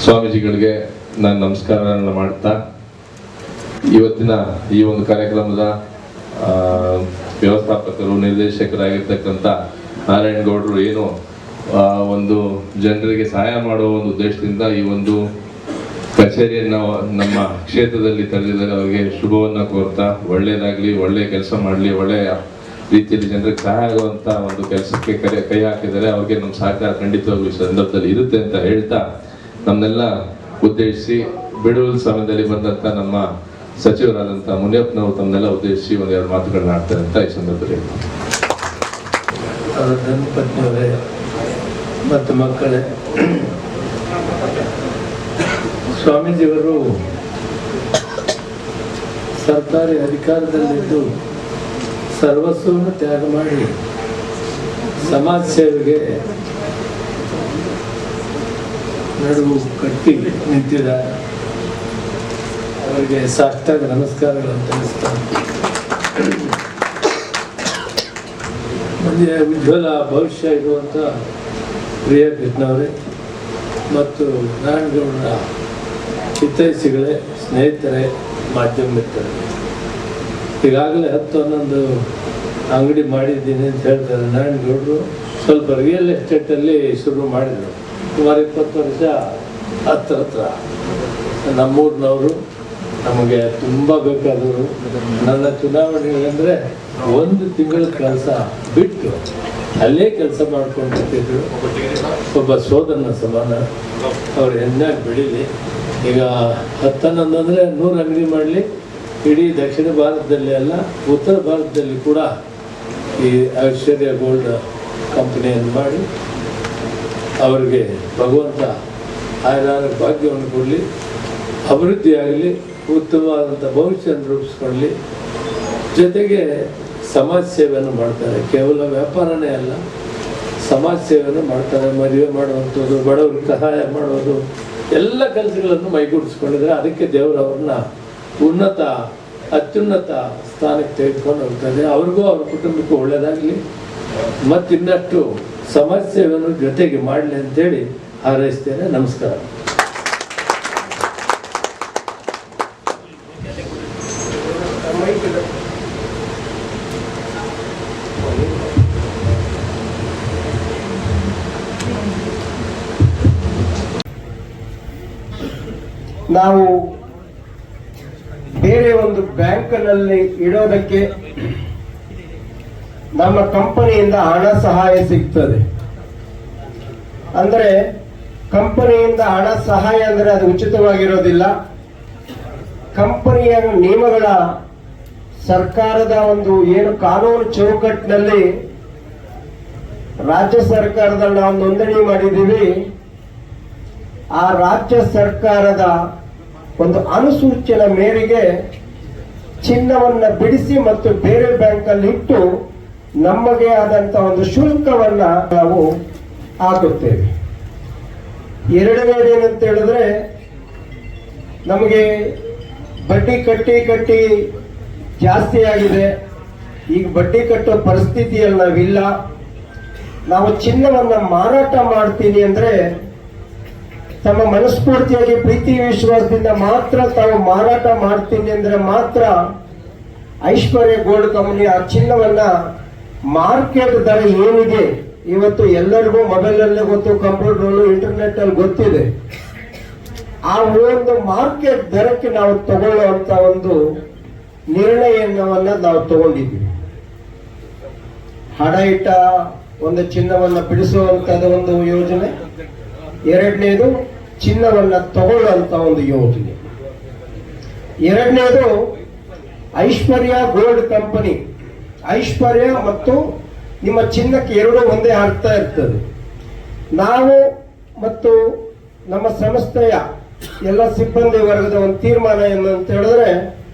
ಸ್ವಾಮೀಜಿಗಳಿಗೆ ನಾನು ನಮಸ್ಕಾರಗಳನ್ನು ಮಾಡ್ತಾ ಇವತ್ತಿನ ಈ ಒಂದು ಕಾರ್ಯಕ್ರಮದ ವ್ಯವಸ್ಥಾಪಕರು ನಿರ್ದೇಶಕರಾಗಿರ್ತಕ್ಕಂಥ ನಾರಾಯಣಗೌಡರು ಏನು ಒಂದು ಜನರಿಗೆ ಸಹಾಯ ಮಾಡುವ ಒಂದು ಉದ್ದೇಶದಿಂದ ಈ ಒಂದು ಕಚೇರಿಯನ್ನು ನಮ್ಮ ಕ್ಷೇತ್ರದಲ್ಲಿ ತೆರೆದಿದ್ದಾರೆ. ಅವರಿಗೆ ಶುಭವನ್ನು ಕೋರ್ತಾ ಒಳ್ಳೆಯದಾಗಲಿ, ಒಳ್ಳೆಯ ಕೆಲಸ ಮಾಡಲಿ, ಒಳ್ಳೆಯ ರೀತಿಯಲ್ಲಿ ಜನರಿಗೆ ಸಹಾಯ ಆಗುವಂಥ ಒಂದು ಕೆಲಸಕ್ಕೆ ಕೈ ಹಾಕಿದ್ದಾರೆ. ಅವ್ರಿಗೆ ನಮ್ಮ ಸಹಕಾರ ಖಂಡಿತವಾಗ್ಲೂ ಈ ಸಂದರ್ಭದಲ್ಲಿ ಇರುತ್ತೆ ಅಂತ ಹೇಳ್ತಾ ನಮ್ಮನ್ನೆಲ್ಲ ಉದ್ದೇಶಿಸಿ ಬಿಡುವ ಸಮಯದಲ್ಲಿ ಬಂದಂಥ ನಮ್ಮ ಸಚಿವರಾದಂಥ ಮುನಿಯಪ್ಪನವರು ತಮ್ಮನ್ನೆಲ್ಲ ಉದ್ದೇಶಿಸಿ ಒಂದೆರಡು ಮಾತುಗಳನ್ನ ಆಡ್ತಾರೆ ಅಂತ ಈ ಸಂದರ್ಭದಲ್ಲಿ. ಧರ್ಮಪತ್ನಿಯವರೇ ಮತ್ತು ಮಕ್ಕಳೇ, ಸ್ವಾಮೀಜಿಯವರು ಸರ್ಕಾರಿ ಅಧಿಕಾರದಲ್ಲಿದ್ದು ಸರ್ವಸ್ವವನ್ನು ತ್ಯಾಗ ಮಾಡಿ ಸಮಾಜ ಸೇವೆಗೆ ನಡುವು ಕಟ್ಟಿ ನಿಂತಿದ್ದಾರೆ. ಅವರಿಗೆ ಸಾಷ್ಟಾಂಗ ನಮಸ್ಕಾರಗಳನ್ನು ತಿಳಿಸ್ತಾರೆ. ಮುಂದೆ ಉಜ್ವಲ ಭವಿಷ್ಯ ಇರುವಂಥ ಪ್ರಿಯ ಕೃಷ್ಣವರೇ ಮತ್ತು ನಾರಾಯಣಗೌಡರ ಹಿತೈಷಿಗಳೇ, ಸ್ನೇಹಿತರೇ, ಮಾಧ್ಯಮ ಮಿತ್ರರೇ, ಈಗಾಗಲೇ 10-11 ಅಂಗಡಿ ಮಾಡಿದ್ದೀನಿ ಅಂತ ಹೇಳ್ತಾರೆ. ನಾರಾಯಣಗೌಡರು ಸ್ವಲ್ಪ ರಿಯಲ್ ಎಸ್ಟೇಟಲ್ಲಿ ಶುರು ಮಾಡಿದರು. ಸುಮಾರು 20 ವರ್ಷ ಹತ್ರ ನಮ್ಮೂರಿನವರು, ನಮಗೆ ತುಂಬ ಬೇಕಾದವರು. ನನ್ನ ಚುನಾವಣೆಗಳಂದರೆ 1 ತಿಂಗಳ ಕೆಲಸ ಬಿಟ್ಟು ಅಲ್ಲೇ ಕೆಲಸ ಮಾಡ್ಕೊಂಡಿರ್ತಿದ್ರು. ಒಬ್ಬ ಸೋದರನ ಸಮಾನ. ಅವ್ರು ಹೆಣ್ಣಾಗಿ ಬೆಳೀಲಿ. ಈಗ 10-11 ಅಂದರೆ 100 ಅಂಗಡಿ ಮಾಡಲಿ. ಇಡೀ ದಕ್ಷಿಣ ಭಾರತದಲ್ಲಿ ಅಲ್ಲ, ಉತ್ತರ ಭಾರತದಲ್ಲಿ ಕೂಡ ಈ ಐಶ್ವರ್ಯ ಗೋಲ್ಡ್ ಕಂಪನಿಯನ್ನು ಮಾಡಿ ಅವರಿಗೆ ಭಗವಂತ ಆಯ್ದಾರ ಭಾಗ್ಯವನ್ನು ಕೊಡಲಿ, ಅಭಿವೃದ್ಧಿಯಾಗಲಿ, ಉತ್ತಮವಾದಂಥ ಭವಿಷ್ಯವನ್ನು ರೂಪಿಸ್ಕೊಳ್ಳಿ. ಜೊತೆಗೆ ಸಮಾಜ ಸೇವೆಯನ್ನು ಮಾಡ್ತಾರೆ. ಕೇವಲ ವ್ಯಾಪಾರನೇ ಅಲ್ಲ, ಸಮಾಜ ಸೇವೆಯನ್ನು ಮಾಡ್ತಾರೆ. ಮದುವೆ ಮಾಡುವಂಥದ್ದು, ಬಡವರಿಗೆ ಸಹಾಯ ಮಾಡೋದು, ಎಲ್ಲ ಕೆಲಸಗಳನ್ನು ಮೈಗೂಡಿಸ್ಕೊಂಡಿದ್ದಾರೆ. ಅದಕ್ಕೆ ದೇವರವ್ರನ್ನ ಅತ್ಯುನ್ನತ ಸ್ಥಾನಕ್ಕೆ ತೆಗೆದುಕೊಂಡು ಹೋಗ್ತಾರೆ. ಅವ್ರಿಗೂ ಅವ್ರ ಕುಟುಂಬಕ್ಕೂ ಒಳ್ಳೆಯದಾಗಲಿ, ಮತ್ತಿನ್ನಷ್ಟು ಸಮಾಜ ಸೇವೆಯನ್ನು ಜೊತೆಗೆ ಮಾಡಲಿ ಅಂತೇಳಿ ಹಾರೈಸ್ತೇನೆ. ನಮಸ್ಕಾರ. ನಾವು ಬೇರೆ ಒಂದು ಬ್ಯಾಂಕ್ನಲ್ಲಿ ಇಡೋದಕ್ಕೆ ನಮ್ಮ ಕಂಪನಿಯಿಂದ ಹಣ ಸಹಾಯ ಸಿಗ್ತದೆ. ಅಂದ್ರೆ ಕಂಪನಿಯಿಂದ ಹಣ ಸಹಾಯ ಅಂದ್ರೆ ಅದು ಉಚಿತವಾಗಿರೋದಿಲ್ಲ. ಕಂಪನಿಯ ನಿಯಮಗಳ ಸರ್ಕಾರದ ಒಂದು ಏನು ಕಾನೂನು ಚೌಕಟ್ಟಿನಲ್ಲಿ ರಾಜ್ಯ ಸರ್ಕಾರದಲ್ಲಿ ನಾವು ನೋಂದಣಿ ಮಾಡಿದ್ದೀವಿ. ಆ ರಾಜ್ಯ ಸರ್ಕಾರದ ಒಂದು ಅನುಸೂಚನೆ ಮೇರೆಗೆ ಚಿನ್ನವನ್ನ ಬಿಡಿಸಿ ಮತ್ತು ಬೇರೆ ಬ್ಯಾಂಕ್ ಅಲ್ಲಿ ಇಟ್ಟು ನಮಗೆ ಆದಂತ ಒಂದು ಶುಲ್ಕವನ್ನ ನಾವು ಹಾಕುತ್ತೇವೆ. ಎರಡನೇದೇನಂತ ಹೇಳಿದ್ರೆ, ನಮಗೆ ಬಡ್ಡಿ ಕಟ್ಟಿ ಜಾಸ್ತಿ ಆಗಿದೆ. ಈಗ ಬಡ್ಡಿ ಕಟ್ಟೋ ಪರಿಸ್ಥಿತಿಯಲ್ಲಿ ನಾವಿಲ್ಲ. ನಾವು ಚಿನ್ನವನ್ನ ಮಾರಾಟ ಮಾಡ್ತೀನಿ ಅಂದ್ರೆ ತಮ್ಮ ಮನಸ್ಫೂರ್ತಿಯಾಗಿ ಪ್ರೀತಿ ವಿಶ್ವಾಸದಿಂದ ಮಾತ್ರ ತಾವು ಮಾರಾಟ ಮಾಡ್ತೀನಿ ಅಂದ್ರೆ ಮಾತ್ರ ಐಶ್ವರ್ಯ ಗೋಲ್ಡ್ ಕಂಪನಿ ಆ ಚಿನ್ನವನ್ನ ಮಾರ್ಕೆಟ್ ದರ ಏನಿದೆ ಇವತ್ತು ಎಲ್ಲರಿಗೂ ಮೊಬೈಲ್ ಅಲ್ಲೇ ಗೊತ್ತು, ಕಂಪ್ಯೂಟರ್, ಇಂಟರ್ನೆಟ್ ಅಲ್ಲಿ ಗೊತ್ತಿದೆ. ಆ ಒಂದು ಮಾರ್ಕೆಟ್ ದರಕ್ಕೆ ನಾವು ತಗೊಳ್ಳುವಂತ ಒಂದು ನಿರ್ಣಯವನ್ನ ನಾವು ತಗೊಂಡಿದ್ವಿ. ಹಣ ಇಟ್ಟ ಒಂದು ಚಿನ್ನವನ್ನ ಬಿಡಿಸುವಂತದ ಒಂದು ಯೋಜನೆ, ಎರಡನೇದು ಚಿನ್ನವನ್ನ ತಗೊಳ್ಳುವಂತ ಒಂದು ಯೋಜನೆ, ಎರಡನೇದು ಐಶ್ವರ್ಯ ಗೋಲ್ಡ್ ಕಂಪನಿ. ಐಶ್ವರ್ಯ ಮತ್ತು ನಿಮ್ಮ ಚಿನ್ನಕ್ಕೆ ಎರಡೂ ಒಂದೇ ಅರ್ಥ ಇರ್ತದೆ. ನಾವು ಮತ್ತು ನಮ್ಮ ಸಂಸ್ಥೆಯ ಎಲ್ಲ ಸಿಬ್ಬಂದಿ ವರ್ಗದ ಒಂದು ತೀರ್ಮಾನ ಏನು ಅಂತ ಹೇಳಿದ್ರೆ,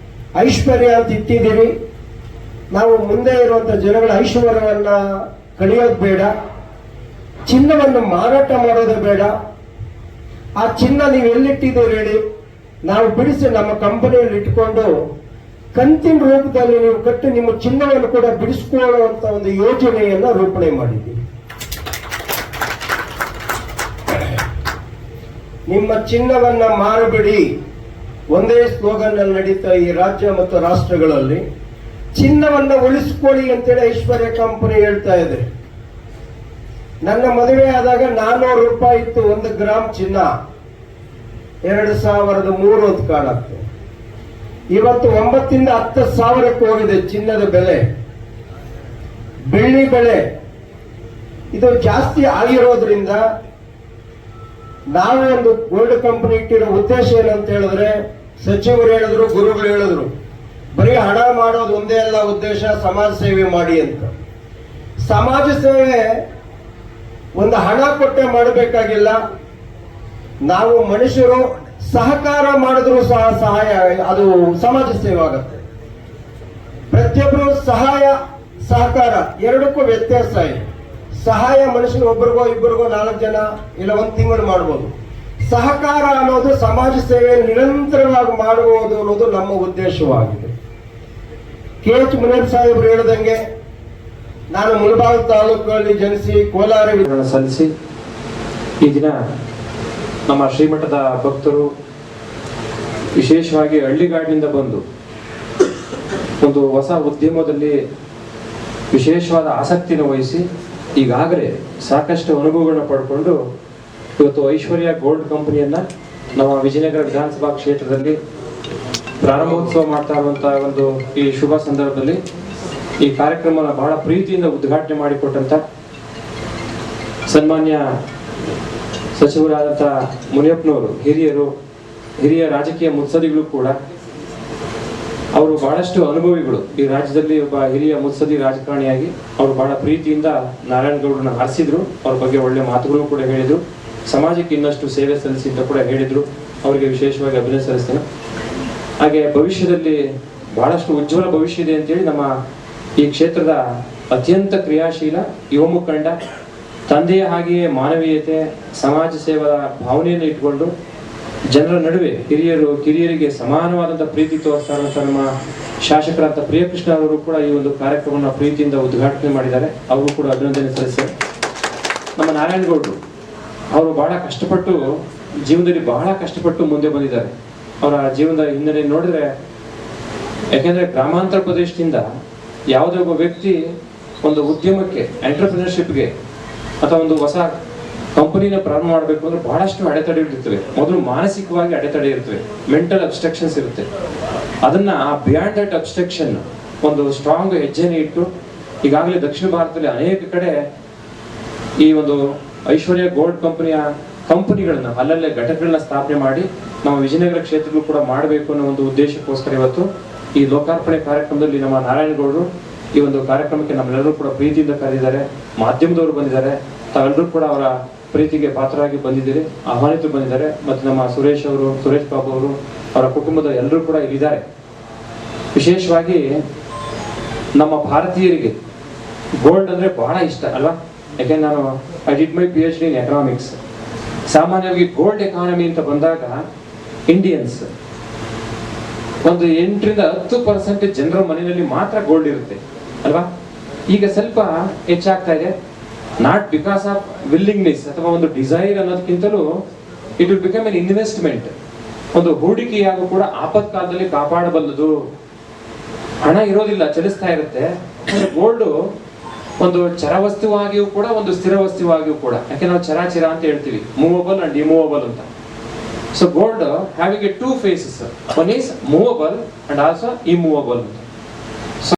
ಐಶ್ವರ್ಯ ಅಂತ ಇಟ್ಟಿದ್ದೀವಿ. ನಾವು ಮುಂದೆ ಇರುವಂತ ಜನಗಳ ಐಶ್ವರ್ಯವನ್ನ ಕಡಿಯೋದು ಬೇಡ, ಚಿನ್ನವನ್ನು ಮಾರಾಟ ಮಾಡೋದು ಬೇಡ. ಆ ಚಿನ್ನ ನೀವು ಎಲ್ಲಿಟ್ಟಿದ್ದೀರಿ ಹೇಳಿ, ನಾವು ಬಿಡಿಸಿ ನಮ್ಮ ಕಂಪನಿಯಲ್ಲಿ ಇಟ್ಕೊಂಡು ಕಂತಿನ ರೂಪದಲ್ಲಿ ನೀವು ಕಟ್ಟಿ ನಿಮ್ಮ ಚಿನ್ನವನ್ನು ಕೂಡ ಬಿಡಿಸಿಕೊಳ್ಳುವಂತ ಒಂದು ಯೋಜನೆಯನ್ನ ರೂಪಣೆ ಮಾಡಿದ್ದೀವಿ. ನಿಮ್ಮ ಚಿನ್ನವನ್ನ ಮಾರಬೇಡಿ ಒಂದೇ ಸ್ಲೋಗನ್ ಅಲ್ಲಿ ನಡೀತಾ ಈ ರಾಜ್ಯ ಮತ್ತು ರಾಷ್ಟ್ರಗಳಲ್ಲಿ. ಚಿನ್ನವನ್ನ ಉಳಿಸ್ಕೊಳ್ಳಿ ಅಂತೇಳಿ ಐಶ್ವರ್ಯ ಕಂಪನಿ ಹೇಳ್ತಾ ಇದೆ. ನನ್ನ ಮದುವೆ ಆದಾಗ 400 ರೂಪಾಯಿ ಇತ್ತು 1 ಗ್ರಾಮ್ ಚಿನ್ನ. 2003 ಅಂತ ಕಾಣುತ್ತೆ. ಇವತ್ತು 9ರಿಂದ 10,000ಕ್ಕೆ ಹೋಗಿದೆ ಚಿನ್ನದ ಬೆಲೆ. ಬೆಳ್ಳಿ ಬೆಲೆ ಇದು ಜಾಸ್ತಿ ಆಗಿರೋದ್ರಿಂದ ನಾವು ಒಂದು ಗೋಲ್ಡ್ ಕಂಪನಿ ಇಟ್ಟಿರೋ ಉದ್ದೇಶ ಏನಂತ ಹೇಳಿದ್ರೆ, ಸಚಿವರು ಹೇಳಿದ್ರು, ಗುರುಗಳು ಹೇಳಿದ್ರು, ಬರೀ ಹಣ ಮಾಡೋದು ಒಂದೇ ಅಲ್ಲ ಉದ್ದೇಶ, ಸಮಾಜ ಸೇವೆ ಮಾಡಿ ಅಂತ. ಸಮಾಜ ಸೇವೆ ಒಂದು ಹಣ ಕೊಟ್ಟೆ ಮಾಡಬೇಕಾಗಿಲ್ಲ. ನಾವು ಮನುಷ್ಯರು ಸಹಕಾರ ಮಾಡಿದ್ರು ಸಹಾಯ, ಅದು ಸಮಾಜ ಸೇವೆ ಆಗುತ್ತೆ. ಪ್ರತಿಯೊಬ್ಬರು ಸಹಾಯ ಸಹಕಾರ ಎರಡಕ್ಕೂ ವ್ಯತ್ಯಾಸ ಇದೆ. ಸಹಾಯ ಮನುಷ್ಯರು ಒಬ್ಬರಿಗೋ ಇಬ್ಬರಿಗೋ 4 ಜನ ಇಲ್ಲ 1 ತಿಂಗಳು ಮಾಡ್ಬೋದು. ಸಹಕಾರ ಅನ್ನೋದು ಸಮಾಜ ಸೇವೆ ನಿರಂತರವಾಗಿ ಮಾಡುವುದು ಅನ್ನೋದು ನಮ್ಮ ಉದ್ದೇಶವಾಗಿದೆ. KH ಮುನಿಯಪ್ಪ ಸಾಹೇಬರು ಹೇಳಿದಂಗೆ ನಾನು ಮುಳಬಾಗಿಲು ತಾಲೂಕಲ್ಲಿ ಜನಿಸಿ ಕೋಲಾರ ಸಲ್ಲಿಸಿ ಈ ದಿನ ನಮ್ಮ ಶ್ರೀಮಠದ ಭಕ್ತರು ವಿಶೇಷವಾಗಿ ಹಳ್ಳಿಗಾಡಿನಿಂದ ಬಂದು ಒಂದು ಹೊಸ ಉದ್ಯಮದಲ್ಲಿ ವಿಶೇಷವಾದ ಆಸಕ್ತಿಯನ್ನು ವಹಿಸಿ ಈಗಾಗಲೇ ಸಾಕಷ್ಟು ಅನುಭವಗಳನ್ನ ಪಡ್ಕೊಂಡು ಇವತ್ತು ಐಶ್ವರ್ಯ ಗೋಲ್ಡ್ ಕಂಪನಿಯನ್ನ ನಮ್ಮ ವಿಜಯನಗರ ವಿಧಾನಸಭಾ ಕ್ಷೇತ್ರದಲ್ಲಿ ಪ್ರಾರಂಭೋತ್ಸವ ಮಾಡ್ತಾ ಇರುವಂತಹ ಒಂದು ಈ ಶುಭ ಸಂದರ್ಭದಲ್ಲಿ ಈ ಕಾರ್ಯಕ್ರಮನ ಬಹಳ ಪ್ರೀತಿಯಿಂದ ಉದ್ಘಾಟನೆ ಮಾಡಿಕೊಟ್ಟಂತ ಸನ್ಮಾನ್ಯ ಸಚಿವರಾದಂತಹ ಮುನಿಯಪ್ಪನವರು ಹಿರಿಯ ರಾಜಕೀಯ ಮುತ್ಸದಿಗಳು ಕೂಡ. ಅವರು ಬಹಳಷ್ಟು ಅನುಭವಿಗಳು. ಈ ರಾಜ್ಯದಲ್ಲಿ ಒಬ್ಬ ಹಿರಿಯ ಮುತ್ಸದಿ ರಾಜಕಾರಣಿಯಾಗಿ ಅವರು ಬಹಳ ಪ್ರೀತಿಯಿಂದ ನಾರಾಯಣಗೌಡರನ್ನ ಆರಿಸಿದ್ರು. ಅವ್ರ ಬಗ್ಗೆ ಒಳ್ಳೆ ಮಾತುಗಳು ಕೂಡ ಹೇಳಿದ್ರು. ಸಮಾಜಕ್ಕೆ ಇನ್ನಷ್ಟು ಸೇವೆ ಸಲ್ಲಿಸಿ ಅಂತ ಕೂಡ ಹೇಳಿದ್ರು. ಅವರಿಗೆ ವಿಶೇಷವಾಗಿ ಅಭಿನಂದನೆ ಸಲ್ಲಿಸ್ತೇನೆ. ಹಾಗೆ ಭವಿಷ್ಯದಲ್ಲಿ ಬಹಳಷ್ಟು ಉಜ್ವಲ ಭವಿಷ್ಯ ಇದೆ ಅಂತೇಳಿ ನಮ್ಮ ಈ ಕ್ಷೇತ್ರದ ಅತ್ಯಂತ ಕ್ರಿಯಾಶೀಲ ಯುವ ಮುಖಂಡ, ತಂದೆಯ ಹಾಗೆಯೇ ಮಾನವೀಯತೆ, ಸಮಾಜ ಸೇವಾ ಭಾವನೆಯನ್ನು ಇಟ್ಕೊಂಡು ಜನರ ನಡುವೆ ಕಿರಿಯರಿಗೆ ಸಮಾನವಾದಂತಹ ಪ್ರೀತಿ ತೋರಿಸ್ತಾ ಇರುವಂತಹ ನಮ್ಮ ಶಾಸಕರಾದ ಪ್ರಿಯಕೃಷ್ಣ ಅವರು ಕೂಡ ಈ ಒಂದು ಕಾರ್ಯಕ್ರಮವನ್ನು ಪ್ರೀತಿಯಿಂದ ಉದ್ಘಾಟನೆ ಮಾಡಿದ್ದಾರೆ. ಅವರು ಕೂಡ ಅಭಿನಂದನೆ ಸಲ್ಲಿಸ್ತಾರೆ. ನಮ್ಮ ನಾರಾಯಣಗೌಡರು ಅವರು ಬಹಳ ಕಷ್ಟಪಟ್ಟು ಜೀವನದಲ್ಲಿ ಬಹಳ ಕಷ್ಟಪಟ್ಟು ಮುಂದೆ ಬಂದಿದ್ದಾರೆ. ಅವರ ಜೀವನದ ಹಿನ್ನೆಲೆ ನೋಡಿದ್ರೆ, ಯಾಕೆಂದ್ರೆ ಗ್ರಾಮಾಂತರ ಪ್ರದೇಶದಿಂದ ಯಾವುದೇ ಒಬ್ಬ ವ್ಯಕ್ತಿ ಒಂದು ಉದ್ಯಮಕ್ಕೆ, ಎಂಟರ್ಪ್ರಿನರ್ಶಿಪ್ಗೆ ಅಥವಾ ಒಂದು ಹೊಸ ಕಂಪನಿನ ಪ್ರಾರಂಭ ಮಾಡಬೇಕು ಅಂದ್ರೆ ಬಹಳಷ್ಟು ಅಡೆತಡೆಗಳಿರ್ತವೆ. ಮೊದಲು ಮಾನಸಿಕವಾಗಿ ಅಡೆತಡೆ ಇರ್ತವೆ, ಮೆಂಟಲ್ ಅಬ್ಸ್ಟ್ರಕ್ಷನ್ಸ್ ಇರುತ್ತೆ. ಅದನ್ನ ಬಿಯಾಂಡ್ ದಟ್ ಅಬ್ಸ್ಟ್ರಕ್ಷನ್ ಒಂದು ಸ್ಟ್ರಾಂಗ್ ಹೆಜ್ಜೆನೆ ಇಟ್ಟು ಈಗಾಗಲೇ ದಕ್ಷಿಣ ಭಾರತದಲ್ಲಿ ಅನೇಕ ಕಡೆ ಈ ಒಂದು ಐಶ್ವರ್ಯ ಗೋಲ್ಡ್ ಕಂಪನಿಗಳನ್ನ ಅಲ್ಲಲ್ಲೇ ಘಟಕಗಳನ್ನ ಸ್ಥಾಪನೆ ಮಾಡಿ ನಾವು ವಿಜಯನಗರ ಕ್ಷೇತ್ರಗಳು ಕೂಡ ಮಾಡಬೇಕು ಅನ್ನೋ ಒಂದು ಉದ್ದೇಶಕ್ಕೋಸ್ಕರ ಇವತ್ತು ಈ ಲೋಕಾರ್ಪಣೆ ಕಾರ್ಯಕ್ರಮದಲ್ಲಿ ನಮ್ಮ ನಾರಾಯಣಗೌಡರು ಈ ಒಂದು ಕಾರ್ಯಕ್ರಮಕ್ಕೆ ನಮ್ಮೆಲ್ಲರೂ ಕೂಡ ಪ್ರೀತಿಯಿಂದ ಕರೆದಿದ್ದಾರೆ. ಮಾಧ್ಯಮದವರು ಬಂದಿದ್ದಾರೆ. ತಾವೆಲ್ಲರೂ ಕೂಡ ಅವರ ಪ್ರೀತಿಗೆ ಪಾತ್ರರಾಗಿ ಬಂದಿದ್ದೀರಿ, ಆಹ್ವಾನಿತರು ಬಂದಿದ್ದಾರೆ. ಮತ್ತು ನಮ್ಮ ಸುರೇಶ್ ಬಾಬು ಅವರು, ಅವರ ಕುಟುಂಬದ ಎಲ್ಲರೂ ಕೂಡ ಇಲ್ಲಿದ್ದಾರೆ. ವಿಶೇಷವಾಗಿ ನಮ್ಮ ಭಾರತೀಯರಿಗೆ ಗೋಲ್ಡ್ ಅಂದ್ರೆ ಬಹಳ ಇಷ್ಟ ಅಲ್ವಾ? ಯಾಕೆಂದ್ರೆ ನಾನು I did my PhD in economics. ಸಾಮಾನ್ಯವಾಗಿ ಗೋಲ್ಡ್ ಎಕಾನಮಿ ಅಂತ ಬಂದಾಗ ಇಂಡಿಯನ್ಸ್ ಒಂದು 8ರಿಂದ 10% ಜನರ ಮನೆಯಲ್ಲಿ ಮಾತ್ರ ಗೋಲ್ಡ್ ಇರುತ್ತೆ ಅಲ್ವಾ? ಈಗ ಸ್ವಲ್ಪ ಹೆಚ್ಚಾಗ್ತಾ ಇದೆ. ನಾಟ್ ಬಿಕಾಸ್ ಆಫ್ ವಿಲ್ಲಿಂಗ್ನೆಸ್ ಅಥವಾ ಒಂದು ಡಿಸೈರ್ ಅನ್ನೋದಕ್ಕಿಂತಲೂ it will become an investment. ಒಂದು ಹೂಡಿಕೆಯಾಗೂ ಕೂಡ ಆಪತ್ಕಾಲದಲ್ಲಿ ಕಾಪಾಡಬಲ್ಲದು. ಹಣ ಇರೋದಿಲ್ಲ, ಚಲಿಸ್ತಾ ಇರುತ್ತೆ. ಗೋಲ್ಡ್ ಒಂದು ಚರವಸ್ತುವಾಗಿಯೂ ಕೂಡ ಒಂದು ಸ್ಥಿರ ವಸ್ತುವಾಗಿಯೂ ಕೂಡ. ಯಾಕೆ ನಾವು ಚರಾಚಿರ ಅಂತ ಹೇಳ್ತೀವಿ, ಮೂವಬಲ್ ಅಂಡ್ ಇಮೂವಬಲ್ ಅಂತ. So gold having A 2 faces. One is movable and also immovable.